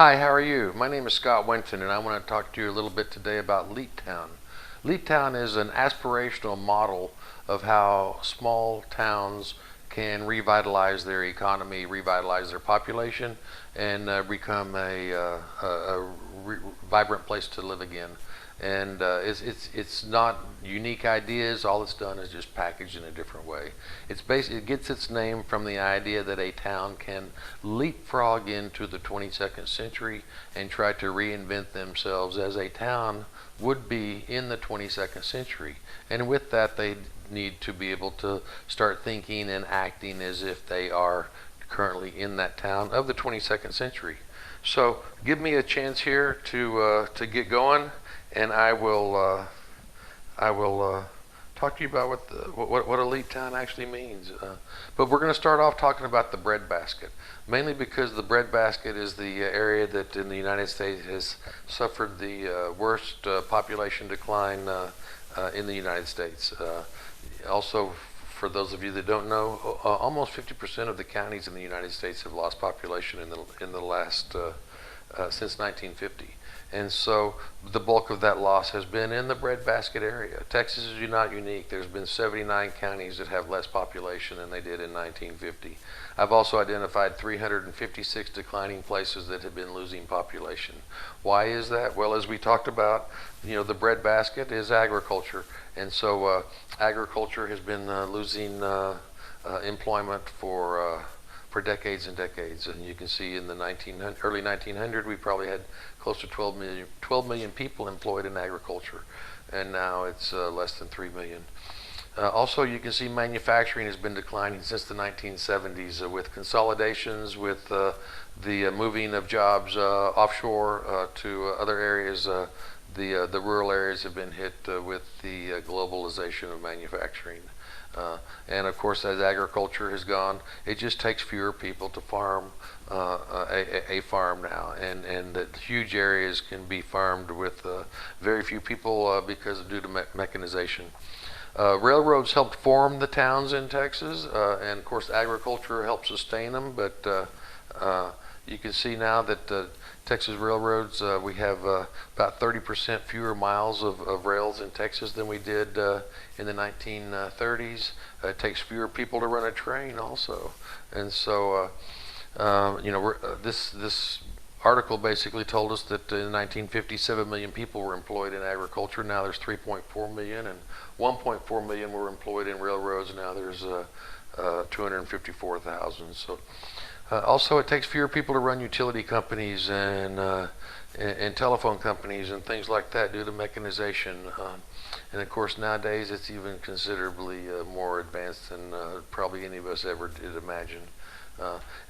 Hi, how are you? My name is Scott Winton, and I want to talk to you a little bit today about Town. Town is an aspirational model of how small towns can revitalize their economy, revitalize their population, and become a vibrant place to live again. And it's not unique ideas. All it's done is just packaged in a different way. It gets its name from the idea that a town can leapfrog into the 22nd century and try to reinvent themselves as a town would be in the 22nd century. And with that, they need to be able to start thinking and acting as if they are currently in that town of the 22nd century. So give me a chance here to get going, and I will talk to you about what elite town actually means. But we're going to start off talking about the breadbasket, mainly because the breadbasket is the area that in the United States has suffered the worst population decline in the United States. Also, for those of you that don't know, almost 50% of the counties in the United States have lost population in the last since 1950. And so the bulk of that loss has been in the breadbasket area. Texas is not unique. There's been 79 counties that have less population than they did in 1950. I've also identified 356 declining places that have been losing population. Why is that? Well, as we talked about, the breadbasket is agriculture. And so agriculture has been losing employment for decades and decades. And you can see in the early 1900, we probably had close to 12 million people employed in agriculture, and now it's less than 3 million. Also, you can see manufacturing has been declining since the 1970s with consolidations, with the moving of jobs offshore to other areas. The rural areas have been hit with the globalization of manufacturing. And of course, as agriculture has gone, it just takes fewer people to farm a farm now, and that huge areas can be farmed with very few people due to mechanization. Railroads helped form the towns in Texas, and of course, agriculture helped sustain them. But you can see now that Texas railroads, we have about 30% fewer miles of rails in Texas than we did in the 1930s. It takes fewer people to run a train also. And so, this article basically told us that in 1950, 7 million people were employed in agriculture. Now there's 3.4 million, and 1.4 million were employed in railroads. Now there's 254,000. So also, it takes fewer people to run utility companies and telephone companies and things like that due to mechanization. And of course, nowadays it's even considerably more advanced than probably any of us ever did imagine.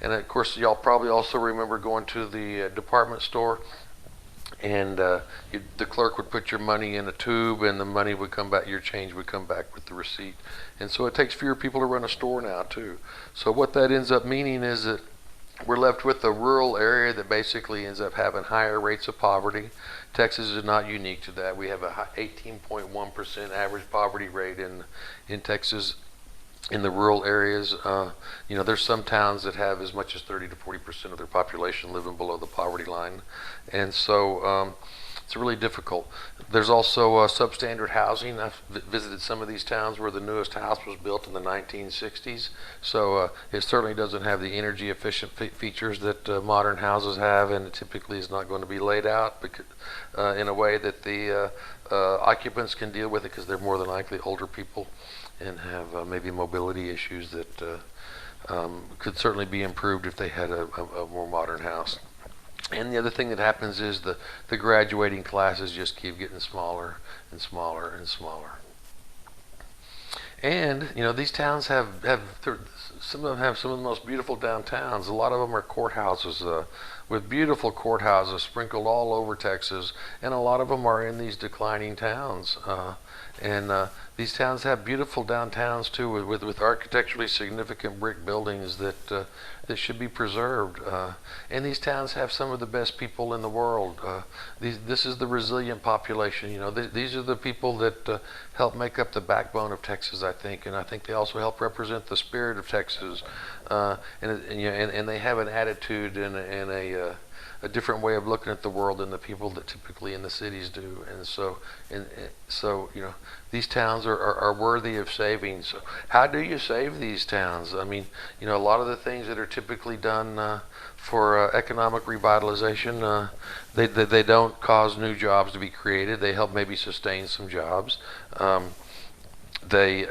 And of course, y'all probably also remember going to the department store, and the clerk would put your money in a tube, and the money would come back, your change would come back with the receipt. And so it takes fewer people to run a store now too. So what that ends up meaning is that we're left with a rural area that basically ends up having higher rates of poverty. Texas is not unique to that. We have a 18.1% average poverty rate in Texas in the rural areas. There's some towns that have as much as 30 to 40% of their population living below the poverty line. And so it's really difficult. There's also substandard housing. I've visited some of these towns where the newest house was built in the 1960s. So it certainly doesn't have the energy efficient features that modern houses have, and it typically is not going to be laid out in a way that the occupants can deal with it, because they're more than likely older people and have maybe mobility issues that could certainly be improved if they had a more modern house. And the other thing that happens is the graduating classes just keep getting smaller and smaller and smaller. And these towns have some of them have some of the most beautiful downtowns. A lot of them are courthouses with beautiful courthouses sprinkled all over Texas, and a lot of them are in these declining towns. And these towns have beautiful downtowns too, with architecturally significant brick buildings that should be preserved. And these towns have some of the best people in the world. This is the resilient population. These are the people that help make up the backbone of Texas, I think, and I think they also help represent the spirit of Texas. And they have an attitude and a different way of looking at the world than the people that typically in the cities do. And so these towns are worthy of saving. So how do you save these towns? I mean, a lot of the things that are typically done for economic revitalization, they don't cause new jobs to be created. They help maybe sustain some jobs. They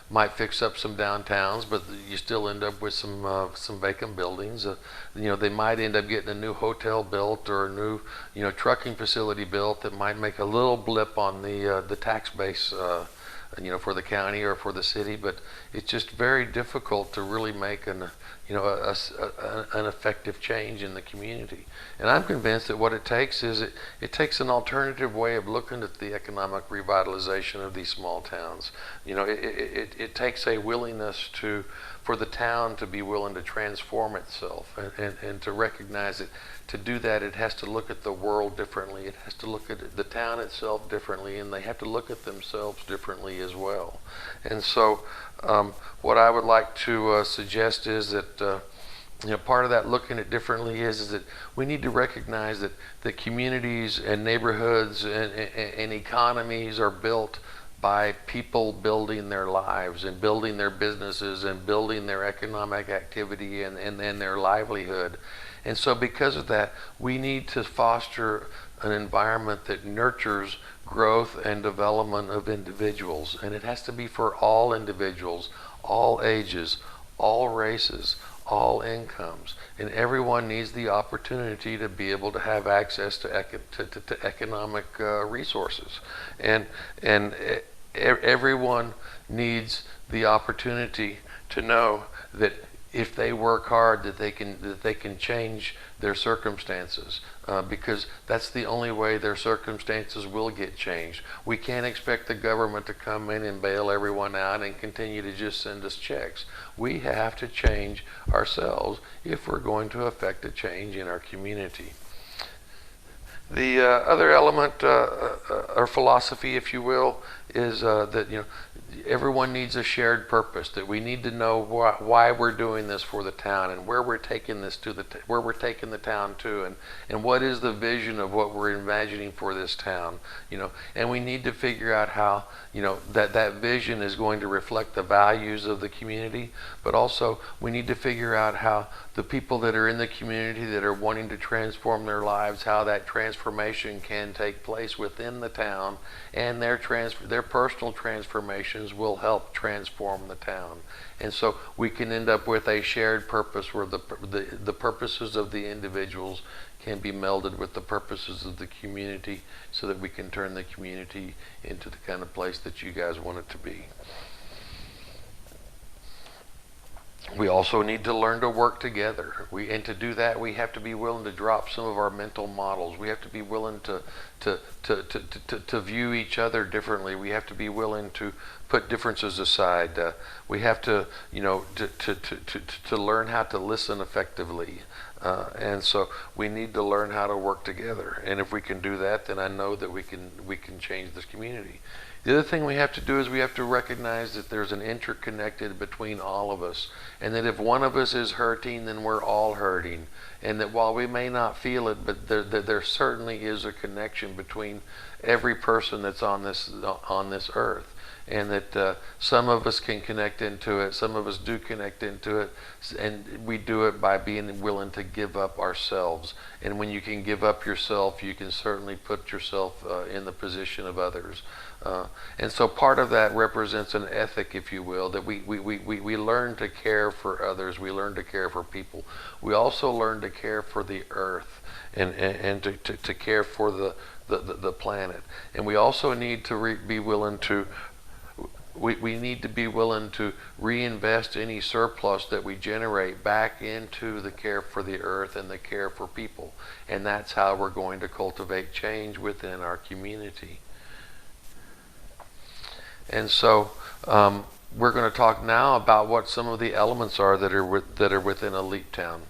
might fix up some downtowns, but you still end up with some vacant buildings. They might end up getting a new hotel built or a new trucking facility built that might make a little blip on the tax base. For the county or for the city, but it's just very difficult to really make an effective change in the community. And I'm convinced that what it takes is it takes an alternative way of looking at the economic revitalization of these small towns. It takes a willingness for the town to be willing to transform itself and to recognize that to do that it has to look at the world differently. It has to look at the town itself differently, and they have to look at themselves differently as well. And so what I would like to suggest is that part of that looking at differently is that we need to recognize that the communities and neighborhoods and economies are built by people building their lives and building their businesses and building their economic activity and their livelihood. And so because of that, we need to foster an environment that nurtures growth and development of individuals. And it has to be for all individuals, all ages, all races, all incomes. And everyone needs the opportunity to be able to have access to economic resources. And everyone needs the opportunity to know that if they work hard, that they can change their circumstances, because that's the only way their circumstances will get changed. We can't expect the government to come in and bail everyone out and continue to just send us checks. We have to change ourselves if we're going to affect a change in our community. The other element, or philosophy, if you will, is that everyone needs a shared purpose. That we need to know why we're doing this for the town and where we're taking this where we're taking the town to, and what is the vision of what we're imagining for this town. And we need to figure out how that vision is going to reflect the values of the community, but also we need to figure out how the people that are in the community that are wanting to transform their lives, how that transformation can take place within the town, and their personal transformations will help transform the town. And so we can end up with a shared purpose where the purposes of the individuals can be melded with the purposes of the community, so that we can turn the community into the kind of place that you guys want it to be. We also need to learn to work together. And to do that, we have to be willing to drop some of our mental models. We have to be willing to view each other differently. We have to be willing to put differences aside. We have to learn how to listen effectively. And so we need to learn how to work together. And if we can do that, then I know that we can change this community. The other thing we have to do is we have to recognize that there's an interconnected between all of us, and that if one of us is hurting, then we're all hurting. And that while we may not feel it, but there certainly is a connection between every person that's on this earth. And that some of us can connect into it, some of us do connect into it, and we do it by being willing to give up ourselves. And when you can give up yourself, you can certainly put yourself in the position of others. And so part of that represents an ethic, if you will, that we learn to care for others, we learn to care for people. We also learn to care for the earth and to care for the planet. And we also need to be willing to we need to be willing to reinvest any surplus that we generate back into the care for the earth and the care for people. And that's how we're going to cultivate change within our community. And so we're going to talk now about what some of the elements are that are within a LEAP town.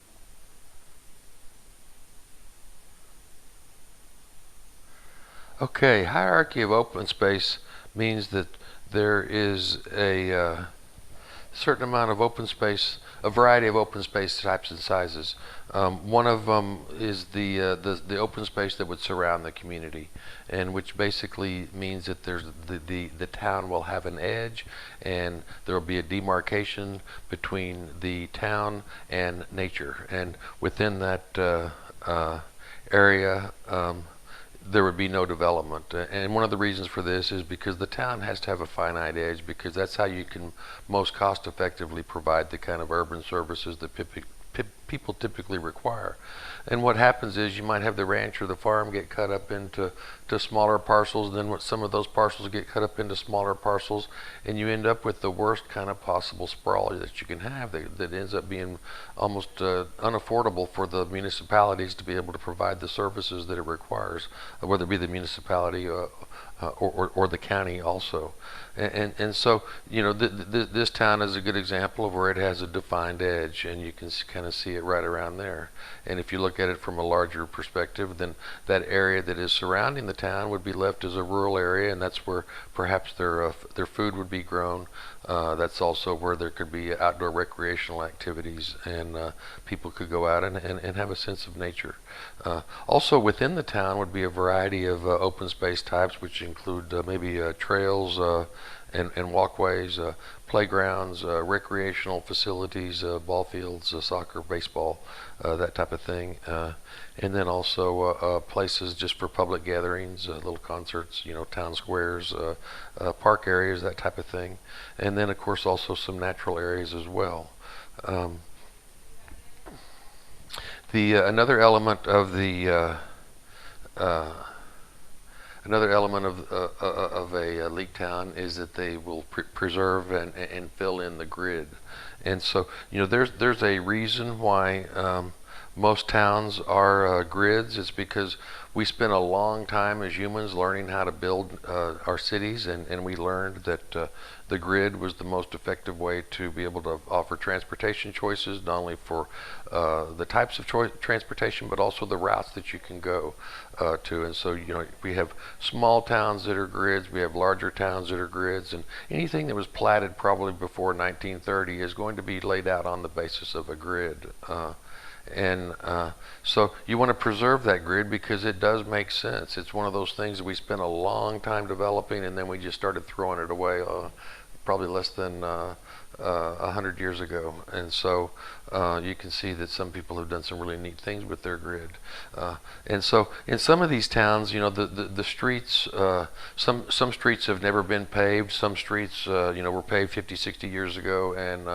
Okay, hierarchy of open space means that there is a certain amount of open space a variety of open space types and sizes. One of them is the open space that would surround the community, and which basically means that there's the town will have an edge, and there will be a demarcation between the town and nature, and within that area. There would be no development. And one of the reasons for this is because the town has to have a finite edge, because that's how you can most cost effectively provide the kind of urban services that people typically require. And what happens is you might have the ranch or the farm get cut up into smaller parcels, and then some of those parcels get cut up into smaller parcels, and you end up with the worst kind of possible sprawl that you can have, that ends up being almost unaffordable for the municipalities to be able to provide the services that it requires, whether it be the municipality or the county also. And so, this town is a good example of where it has a defined edge, and you can kind of see it right around there. And if you look at it from a larger perspective, then that area that is surrounding the town would be left as a rural area, and that's where perhaps their food would be grown. That's also where there could be outdoor recreational activities, and people could go out and have a sense of nature. Also within the town would be a variety of open space types, which include maybe trails and walkways, playgrounds, recreational facilities, ball fields, soccer, baseball, that type of thing. And then also places just for public gatherings, little concerts, town squares, park areas, that type of thing. And then of course also some natural areas as well. Another element of a leak town is that they will preserve and fill in the grid. And so, there's a reason why most towns are grids. It's because we spent a long time as humans learning how to build our cities, and we learned that the grid was the most effective way to be able to offer transportation choices, not only for the types of transportation, but also the routes that you can go to. And so, we have small towns that are grids, we have larger towns that are grids, and anything that was platted probably before 1930 is going to be laid out on the basis of a grid. So you want to preserve that grid because it does make sense. It's one of those things that we spent a long time developing, and then we just started throwing it away probably less than 100 years ago. And so you can see that some people have done some really neat things with their grid. And so in some of these towns, the streets, some streets have never been paved. Some streets, were paved 50, 60 years ago and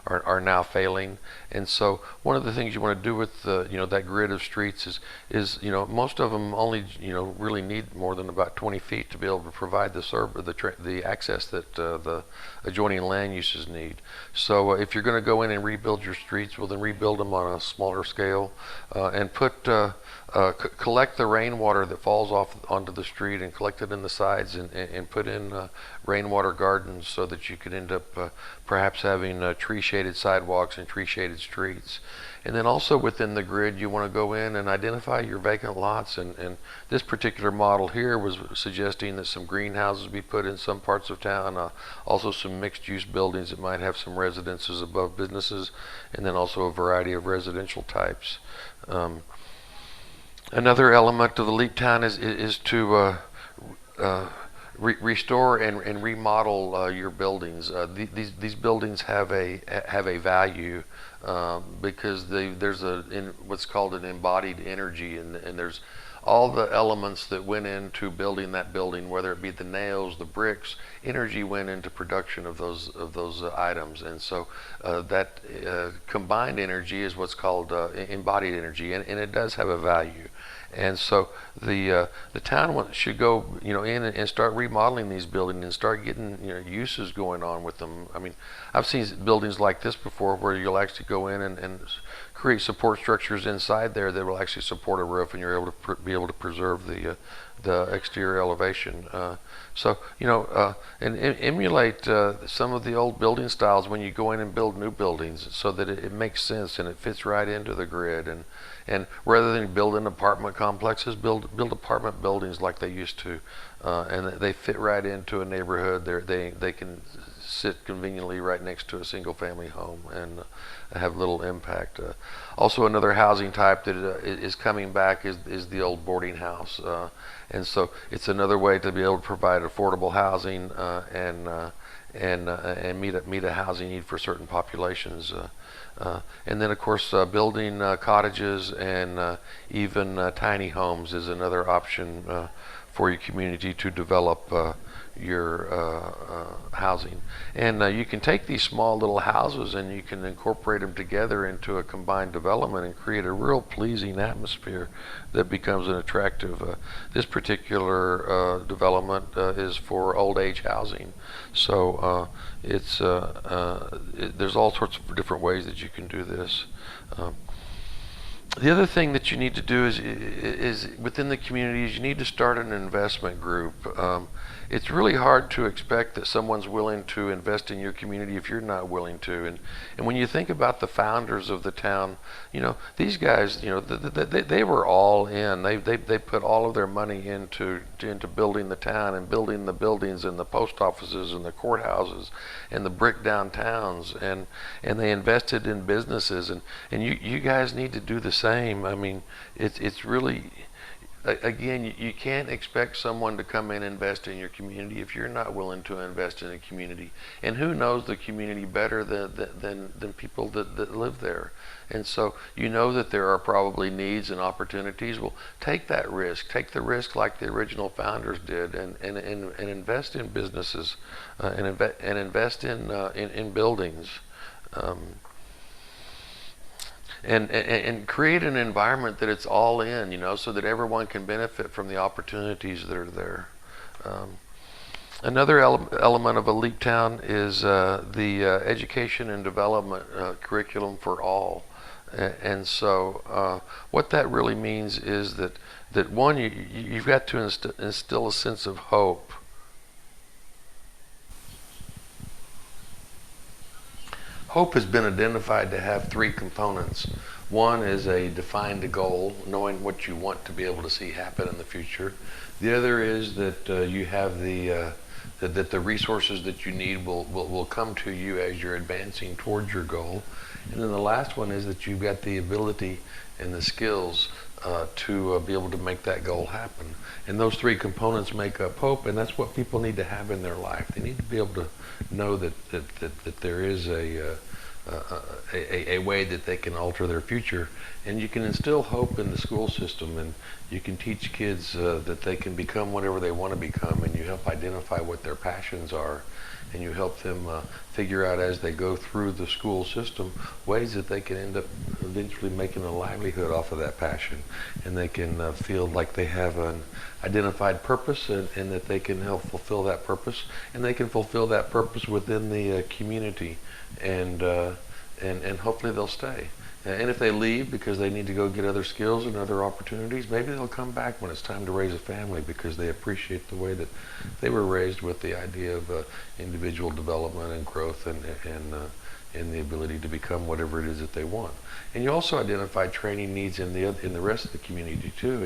are now failing. And so one of the things you want to do with that grid of streets is most of them only really need more than about 20 feet to be able to provide the access that the adjoining land uses need. So if you're going to go in and rebuild your streets, well then rebuild them on a smaller scale, and collect the rainwater that falls off onto the street and collect it in the sides, and put in rainwater gardens so that you could end up perhaps having tree shaded sidewalks and tree shaded streets. And then also within the grid, you want to go in and identify your vacant lots. And this particular model here was suggesting that some greenhouses be put in some parts of town, also some mixed use buildings that might have some residences above businesses, and then also a variety of residential types. Another element of the leak town is to restore and remodel your buildings. These buildings have a value because there's what's called an embodied energy, and there's all the elements that went into building that building, whether it be the nails, the bricks, energy went into production of those items. And so that combined energy is what's called embodied energy, and it does have a value. And so the town should go in and start remodeling these buildings and start getting uses going on with them. I mean, I've seen buildings like this before where you'll actually go in and create support structures inside there that will actually support a roof, and you're able to be able to preserve the exterior elevation. And emulate some of the old building styles when you go in and build new buildings, so that it makes sense and it fits right into the grid. And rather than building apartment complexes, build apartment buildings like they used to, and they fit right into a neighborhood. They can sit conveniently right next to a single family home and have little impact. Also, another housing type that is coming back is the old boarding house. And so it's another way to be able to provide affordable housing and meet a housing need for certain populations. And then, of course, building cottages and even tiny homes is another option for your community to develop your housing. And you can take these small little houses and you can incorporate them together into a combined development and create a real pleasing atmosphere that becomes an attractive. This particular development is for old age housing. So there's all sorts of different ways that you can do this. The other thing that you need to do is within the communities, you need to start an investment group. It's really hard to expect that someone's willing to invest in your community if you're not willing to. And when you think about the founders of the town, these guys, they were all in. They put all of their money into building the town and building the buildings and the post offices and the courthouses and the brick downtowns, and they invested in businesses, and you guys need to do the same. I mean, it's really, again, you can't expect someone to come in and invest in your community if you're not willing to invest in a community. And who knows the community better than people that live there? And so you know that there are probably needs and opportunities. Well, take that risk. Take the risk like the original founders did, and invest in businesses, and invest in buildings. And create an environment that it's all in, so that everyone can benefit from the opportunities that are there. Another element of a Leap Town is the education and development curriculum for all. And so what that really means is that one, you've got to instill a sense of hope. Hope has been identified to have three components. One is a defined goal, knowing what you want to be able to see happen in the future. The other is that you have that the resources that you need will come to you as you're advancing towards your goal. And then the last one is that you've got the ability and the skills to be able to make that goal happen. And those three components make up hope, and that's what people need to have in their life. They need to be able to know that there is a way that they can alter their future. And you can instill hope in the school system, and you can teach kids that they can become whatever they want to become, and you help identify what their passions are, and you help them figure out as they go through the school system ways that they can end up eventually making a livelihood off of that passion, and they can feel like they have an identified purpose, and that they can help fulfill that purpose, and they can fulfill that purpose within the community, and hopefully they'll stay. And if they leave because they need to go get other skills and other opportunities, maybe they'll come back when it's time to raise a family because they appreciate the way that they were raised with the idea of individual development and growth and the ability to become whatever it is that they want. And you also identify training needs in the rest of the community too.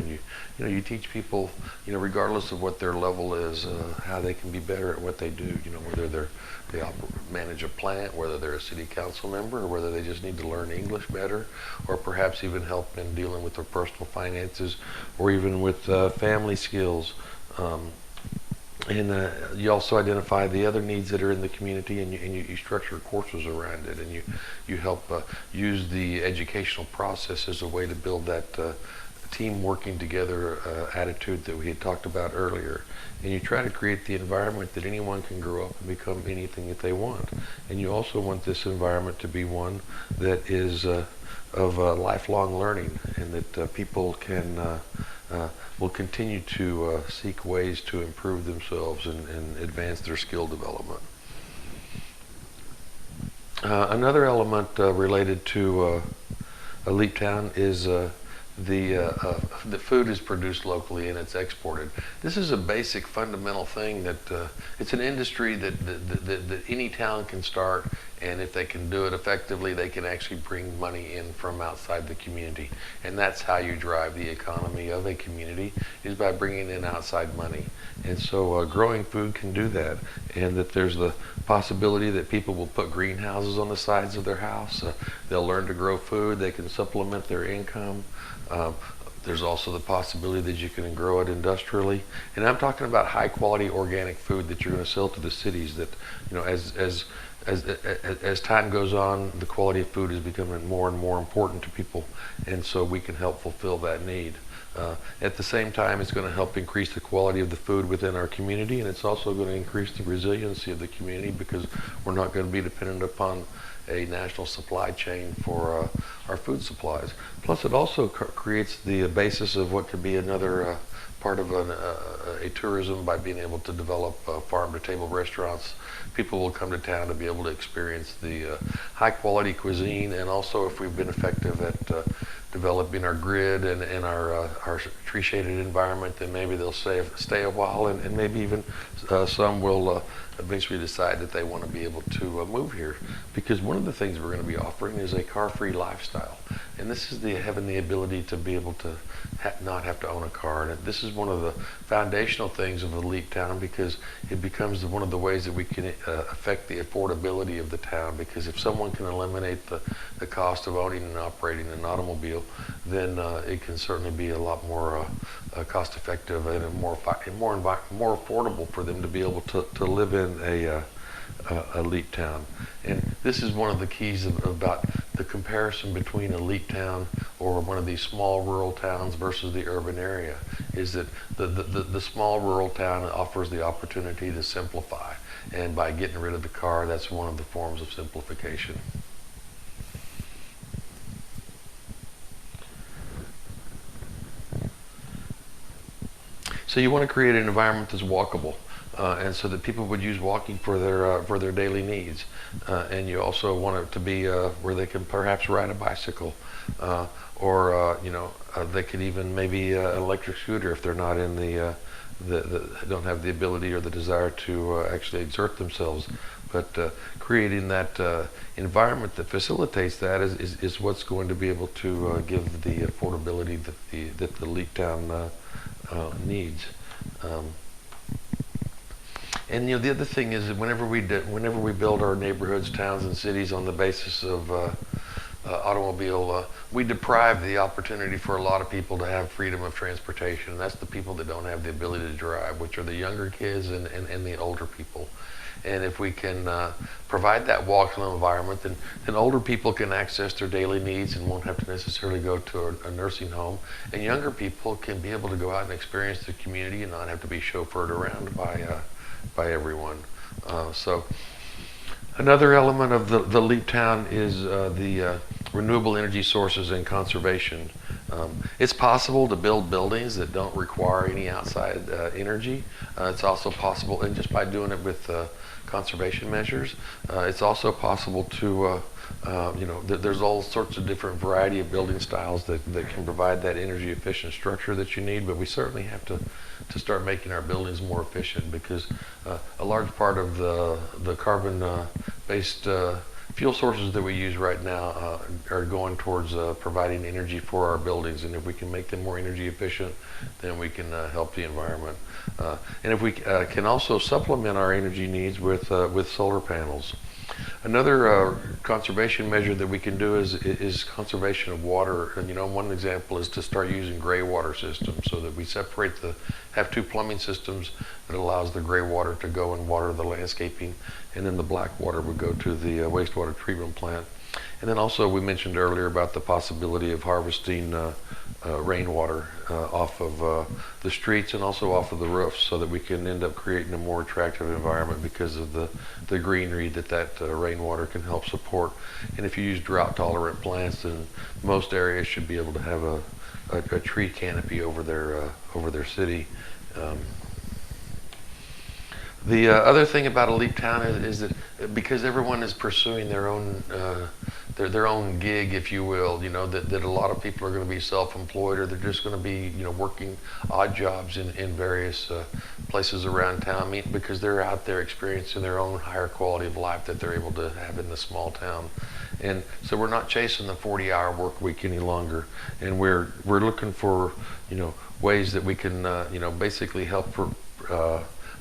And you teach people, regardless of what their level is, how they can be better at what they do. Whether they manage a plant, whether they're a city council member, or whether they just need to learn English better, or perhaps even help in dealing with their personal finances, or even with family skills. And you also identify the other needs that are in the community, and you structure courses around it, and you help use the educational process as a way to build that team working together attitude that we had talked about earlier. And you try to create the environment that anyone can grow up and become anything that they want. And you also want this environment to be one that is of lifelong learning, and that people can will continue to seek ways to improve themselves and advance their skill development. Another element related to a Leap Town is the food is produced locally and it's exported. This is a basic fundamental thing that it's an industry that any town can start, and if they can do it effectively, they can actually bring money in from outside the community. And that's how you drive the economy of a community, is by bringing in outside money. And so growing food can do that, and that there's the possibility that people will put greenhouses on the sides of their house. They'll learn to grow food. They can supplement their income. There's also the possibility that you can grow it industrially. And I'm talking about high quality organic food that you're going to sell to the cities that, as time goes on, the quality of food is becoming more and more important to people. And so we can help fulfill that need. At the same time, it's going to help increase the quality of the food within our community, and it's also going to increase the resiliency of the community, because we're not going to be dependent upon a national supply chain for our food supplies. Plus, it also creates the basis of what could be another part of a tourism, by being able to develop farm-to-table restaurants. People will come to town to be able to experience the high-quality cuisine, and also, if we've been effective at developing our grid and our tree-shaded environment, then maybe they'll stay a while, and maybe even some will eventually decide that they want to be able to move here. Because one of the things we're going to be offering is a car-free lifestyle. And this is having the ability to be able to not have to own a car. And this is one of the foundational things of Elite Town, because it becomes one of the ways that we can affect the affordability of the town. Because if someone can eliminate the cost of owning and operating an automobile, then it can certainly be a lot more cost effective and more affordable for them to be able to live in a elite town. And this is one of the keys about the comparison between elite town or one of these small rural towns versus the urban area, is that the small rural town offers the opportunity to simplify, and by getting rid of the car, that's one of the forms of simplification. So you want to create an environment that's walkable, and so that people would use walking for their daily needs. And you also want it to be where they can perhaps ride a bicycle, or they could even maybe an electric scooter if they're not in don't have the ability or the desire to actually exert themselves. But creating that environment that facilitates that is what's going to be able to give the affordability that the elite town needs. And the other thing is that whenever we build our neighborhoods, towns, and cities on the basis of automobile, we deprive the opportunity for a lot of people to have freedom of transportation. And that's the people that don't have the ability to drive, which are the younger kids and the older people. And if we can provide that walkable environment, then older people can access their daily needs and won't have to necessarily go to a nursing home. And younger people can be able to go out and experience the community and not have to be chauffeured around by everyone. So another element of the Leap Town is the renewable energy sources and conservation. It's possible to build buildings that don't require any outside energy. It's also possible, and just by doing it with conservation measures, it's also possible to, there's all sorts of different variety of building styles that can provide that energy efficient structure that you need, but we certainly have to start making our buildings more efficient, because a large part of the carbon based fuel sources that we use right now are going towards providing energy for our buildings, and if we can make them more energy efficient, then we can help the environment. And if we can also supplement our energy needs with solar panels. Another conservation measure that we can do is conservation of water. And one example is to start using gray water systems, so that we have two plumbing systems that allows the gray water to go and water the landscaping, and then the black water would go to the wastewater treatment plant. And then also we mentioned earlier about the possibility of harvesting rainwater off of the streets and also off of the roofs, so that we can end up creating a more attractive environment because of the greenery that rainwater can help support. And if you use drought tolerant plants, then most areas should be able to have a tree canopy over their city. The other thing about a Leap Town is that because everyone is pursuing their own their own gig, if you will. That a lot of people are going to be self-employed, or they're just going to be working odd jobs in various places around town. I mean, because they're out there experiencing their own higher quality of life that they're able to have in the small town. And so we're not chasing the 40-hour work week any longer, and we're looking for ways that we can basically help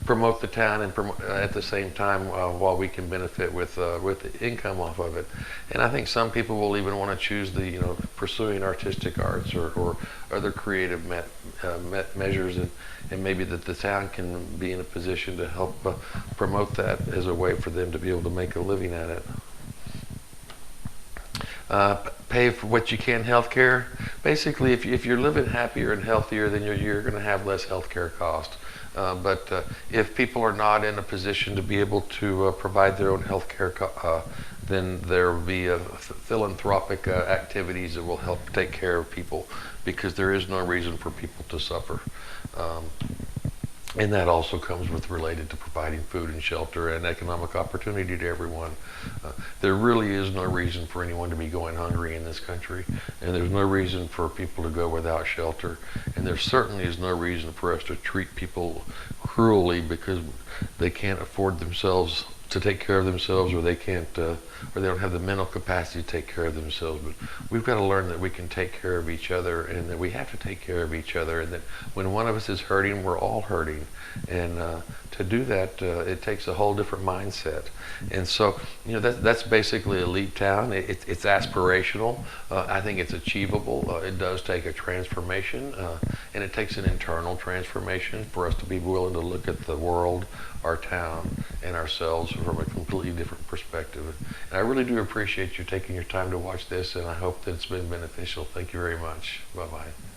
promote the town, and at the same time while we can benefit with income off of it. And I think some people will even want to choose the pursuing artistic arts or other creative measures, and maybe that the town can be in a position to help promote that as a way for them to be able to make a living at it. Pay for what you can healthcare. Basically, if you're living happier and healthier, then you're going to have less healthcare cost. But if people are not in a position to be able to provide their own healthcare, then there will be philanthropic activities that will help take care of people, because there is no reason for people to suffer. And that also comes with related to providing food and shelter and economic opportunity to everyone. There really is no reason for anyone to be going hungry in this country, and there's no reason for people to go without shelter, and there certainly is no reason for us to treat people cruelly because they can't afford themselves to take care of themselves, or they can't, or they don't have the mental capacity to take care of themselves. But we've got to learn that we can take care of each other, and that we have to take care of each other, and that when one of us is hurting, we're all hurting. And to do that, it takes a whole different mindset. And so, that's basically Elite Town. It's aspirational. I think it's achievable. It does take a transformation, and it takes an internal transformation for us to be willing to look at the world, our town, and ourselves from a completely different perspective. And I really do appreciate you taking your time to watch this, and I hope that it's been beneficial. Thank you very much. Bye-bye.